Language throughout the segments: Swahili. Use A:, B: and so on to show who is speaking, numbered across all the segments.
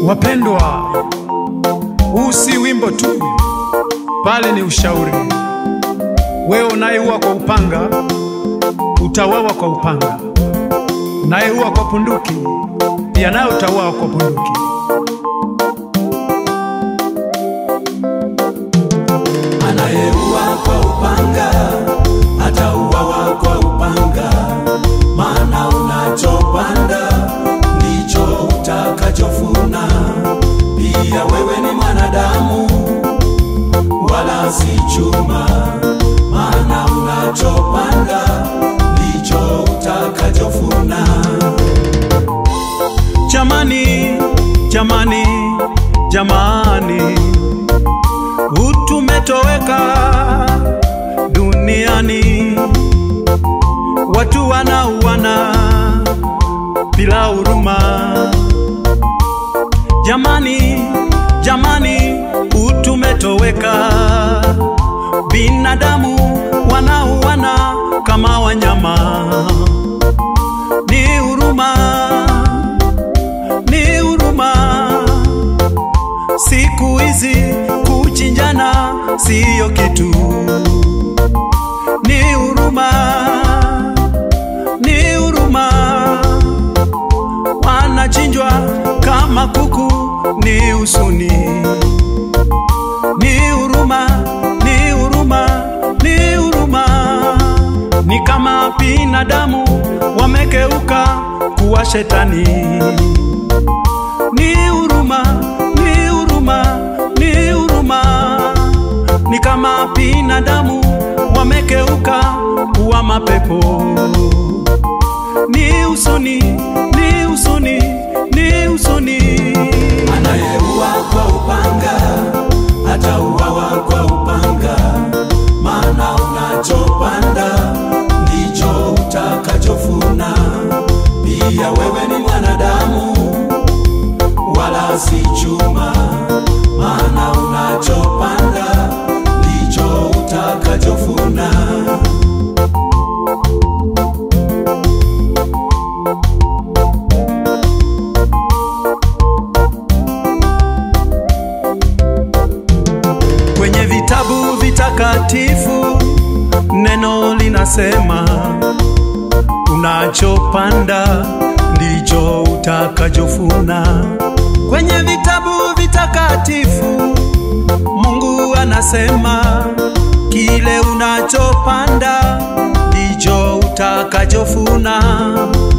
A: Wapendwa, huu si wimbo tu, bali ni ushauri. Wewe unayeua kwa upanga, utawawa kwa upanga. Unayeua kwa bunduki, pia naye utawawa kwa bunduki.
B: Anayeua kwa upanga, atauawa kwa upanga. Maana unachopanda ndicho utakachofuna. Pia wewe ni mwanadamu, wala si chuma. Maana unachopanda ndicho utakachofuna.
A: Jamani, jamani, jamani, utumetoweka duniani. Watu wanauana bila huruma. Jamani, jamani, utumetoweka. Binadamu wanauana kama wanyama. Ni huruma, ni huruma. Siku hizi kuchinjana siyo kitu. Ni huruma, ni huruma. Wanachinjwa kama kuku, ni huzuni. Ni huruma, ni huruma, ni huruma. Ni kama binadamu wamegeuka kuwa shetani. Ni huruma, ni huruma, ni huruma. Ni kama binadamu wamegeuka kuwa mapepo. Ni huzuni, ni huzuni, ni huzuni.
B: Anayeua kwa upanga, atauawa kwa upanga. Maana unachopanda ndicho utakachofuna. Pia wewe ni mwanadamu, wala si chuma. Maana unachopanda ndicho utakachofuna.
A: Kwenye vitabu vitakatifu neno linasema, unachopanda ndicho utakachofuna. Kwenye vitabu vitakatifu Mungu anasema, kile unachopanda ndicho utakachofuna.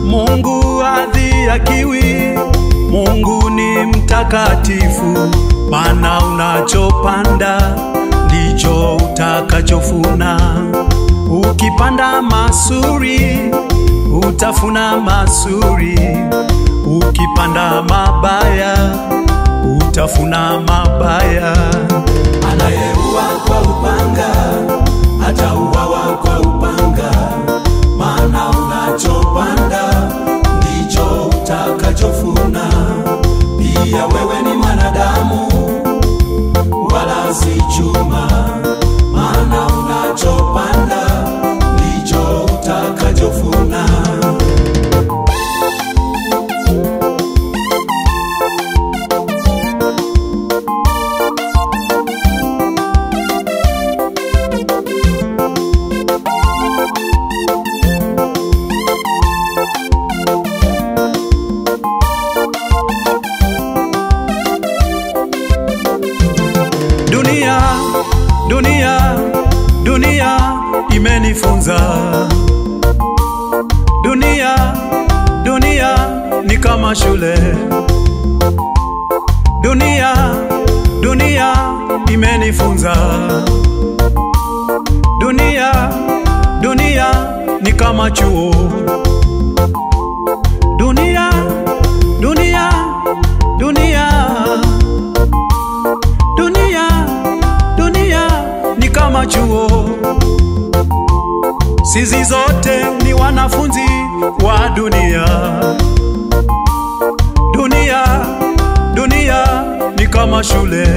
A: Mungu hadhihakiwi, Mungu ni mtakatifu. Maana unachopanda ndicho utakachofuna. Ukipanda mazuri, utafuna mazuri. Ukipanda mabaya, utafuna mabaya.
B: Anayeua kwa upanga, atauawa kwa upanga. Maana unachopanda ndicho utakachofuna. Pia wewe ni mwanadamu, wala si chuma. Maana unachopanda ndicho utakachofuna.
A: Dunia, dunia, dunia imenifunza. Dunia, dunia ni kama shule. Dunia, dunia imenifunza. Dunia, dunia ni kama chuo. Dunia, dunia, dunia. Dunia, dunia ni kama chuo. Sisi zote ni wanafunzi wa dunia. Dunia, dunia ni kama shule.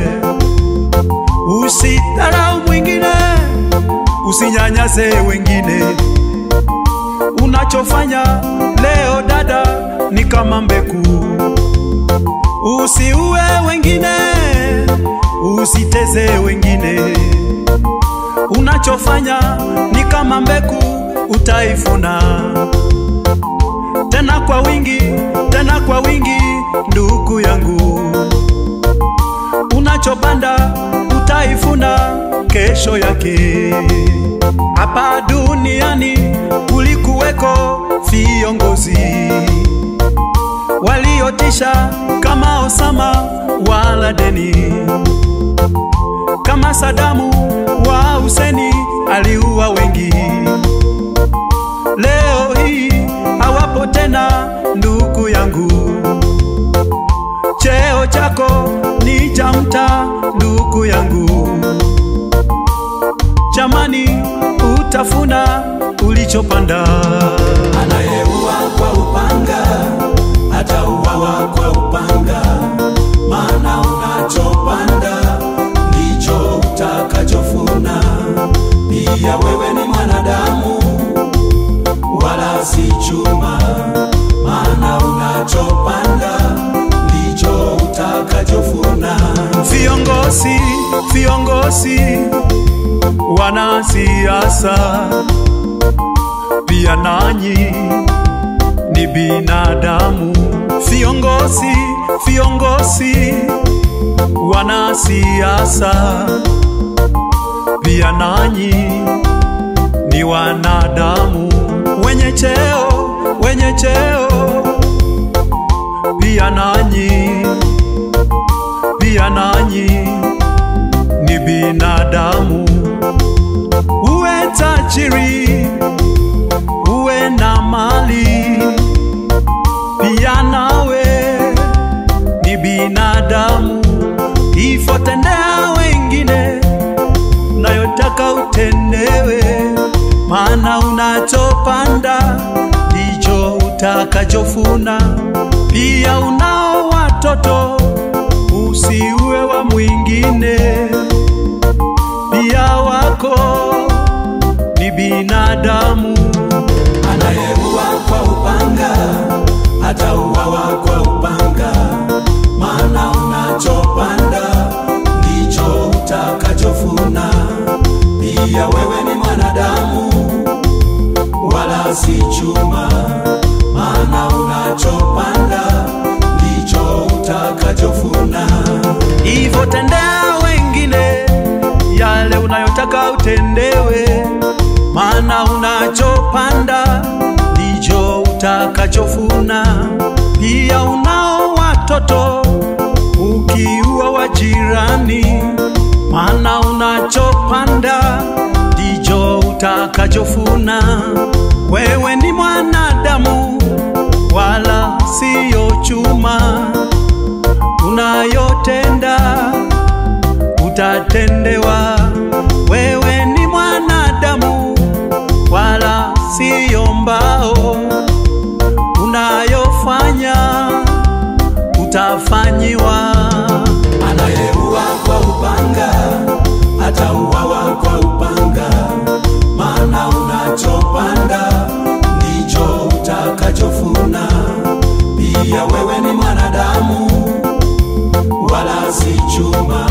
A: Usidharau mwingine, usinyanyase wengine. Unachofanya leo dada ni kama mbegu. Usiue wengine, usiteze wengine. Unachofanya ni kama mbegu utaifuna. Tena kwa wingi, tena kwa wingi, ndugu yangu. Unachopanda utaifuna kesho yake. Hapa duniani kulikuweko viongozi waliotisha kama Osama wa Ladeni, kama Sadamu wa Huseni aliua wengi. Leo hii hawapo tena ndugu yangu. Cheo chako ni cha mta ndugu yangu. Jamani, utafuna ulichopanda.
B: Anayeua kwa upanga atauawa kwa upanga, maana unachopanda ndicho utakachofuna. Pia wewe ni mwanadamu wala si chuma, maana unachopanda ndicho utakachofuna.
A: Viongozi, wanasiasa, pia nanyi ni binadamu. Viongozi, wanasiasa, pia nanyi ni wanadamu. Wenye cheo, pia nanyi ni binadamu. Uwe tajiri, uwe na mali, pia nawe ni binadamu. Hivyo tendea wengine unayotaka utendewe, maana unachopanda ndicho utakachofuna. Pia unao watoto, usiue wa mwingine, pia wako ni binadamu.
B: Anayeua kwa upanga atauawa kwa upanga, maana unachopanda ndicho utakachofuna. Pia wewe ni mwanadamu wala si chuma, maana unachopanda ndicho utakachofuna.
A: Hivyo tendea wengine yale unayotaka utendewe, maana unachopanda ndicho utakachofuna. Pia unao watoto, ukiua wa jirani, maana unachopanda ndicho utakachofuna. Wewe ni mwanadamu wala siyo chuma, unayotenda utatendewa. Wewe ni mwanadamu wala siyo mbao, unayofanya utafanyiwa.
B: Anayeua kwa upanga atauawa kwa upanga, maana unachopanda ndicho utakachofuna. Pia wewe ni mwanadamu wala si chuma,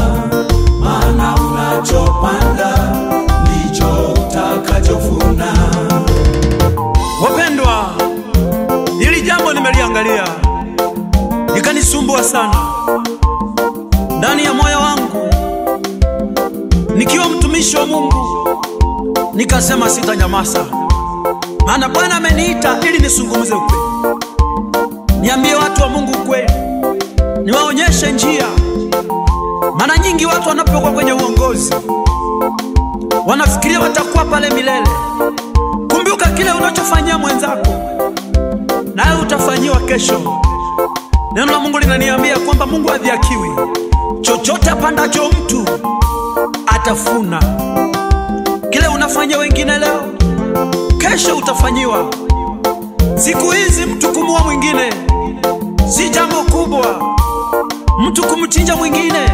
B: maana unachopanda ndicho utakachofuna.
A: Wapendwa, hili jambo nimeliangalia likanisumbua sana ndani ya moyo wangu. Nikiwa mtumishi wa Mungu nikasema sitanyamaza, maana Bwana ameniita ili nisungumuze ukweli, niambie watu wa Mungu ukweli, niwaonyeshe njia. Mara nyingi watu wanapokuwa kwenye uongozi wanafikiria watakuwa pale milele. Kumbuka kile unachofanyia mwenzako nawe utafanyiwa kesho. Neno la Mungu linaniambia kwamba Mungu hadhihakiwi. Chochote apandacho mtu atafuna. Kile unafanya wengine leo, kesho utafanyiwa. Siku hizi mtu kumuua mwingine si jambo kubwa. Mtu kumchinja mwingine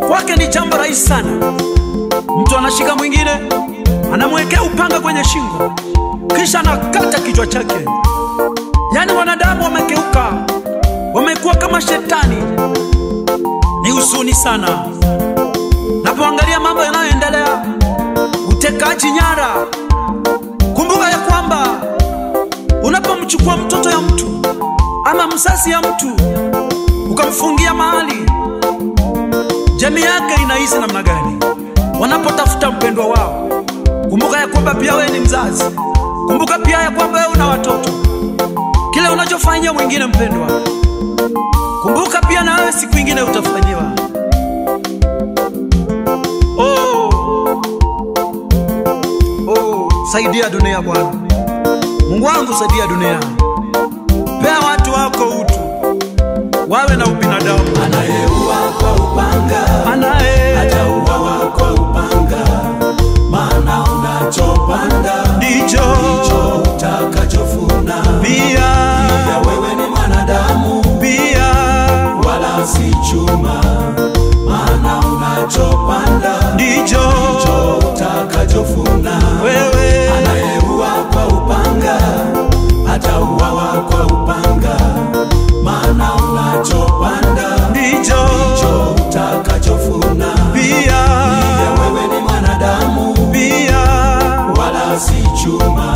A: kwake ni jambo rahisi sana. Mtu anashika mwingine, anamwekea upanga kwenye shingo, kisha anakata kichwa chake. Yani wanadamu wamegeuka, wamekuwa
C: kama shetani. Ni huzuni sana napoangalia mambo yanayoendelea, utekaji nyara. Kumbuka ya kwamba unapomchukua mtoto ya mtu ama mzazi ya mtu ukamfungia mahali, jamii yake inahisi namna gani wanapotafuta mpendwa wao? Kumbuka ya kwamba pia wewe ni mzazi. Kumbuka pia ya kwamba wewe una watoto. Kile unachofanyia mwingine mpendwa, kumbuka pia na wewe siku nyingine utafanyiwa. Saidia dunia Bwana. Mungu wangu, saidia dunia. Pea watu wako utu, wawe na ubinadamu.
B: Anayeua kwa upanga atauawa kwa upanga, maana unachopanda ndicho utakachovuna. Pia wewe ni mwanadamu, wala si chuma, maana unachopanda ndicho utakachovuna. Anayeua kwa upanga atauawa kwa upanga, maana unachopanda ndicho utakachovuna. Pia wewe ni mwanadamu, wala si chuma,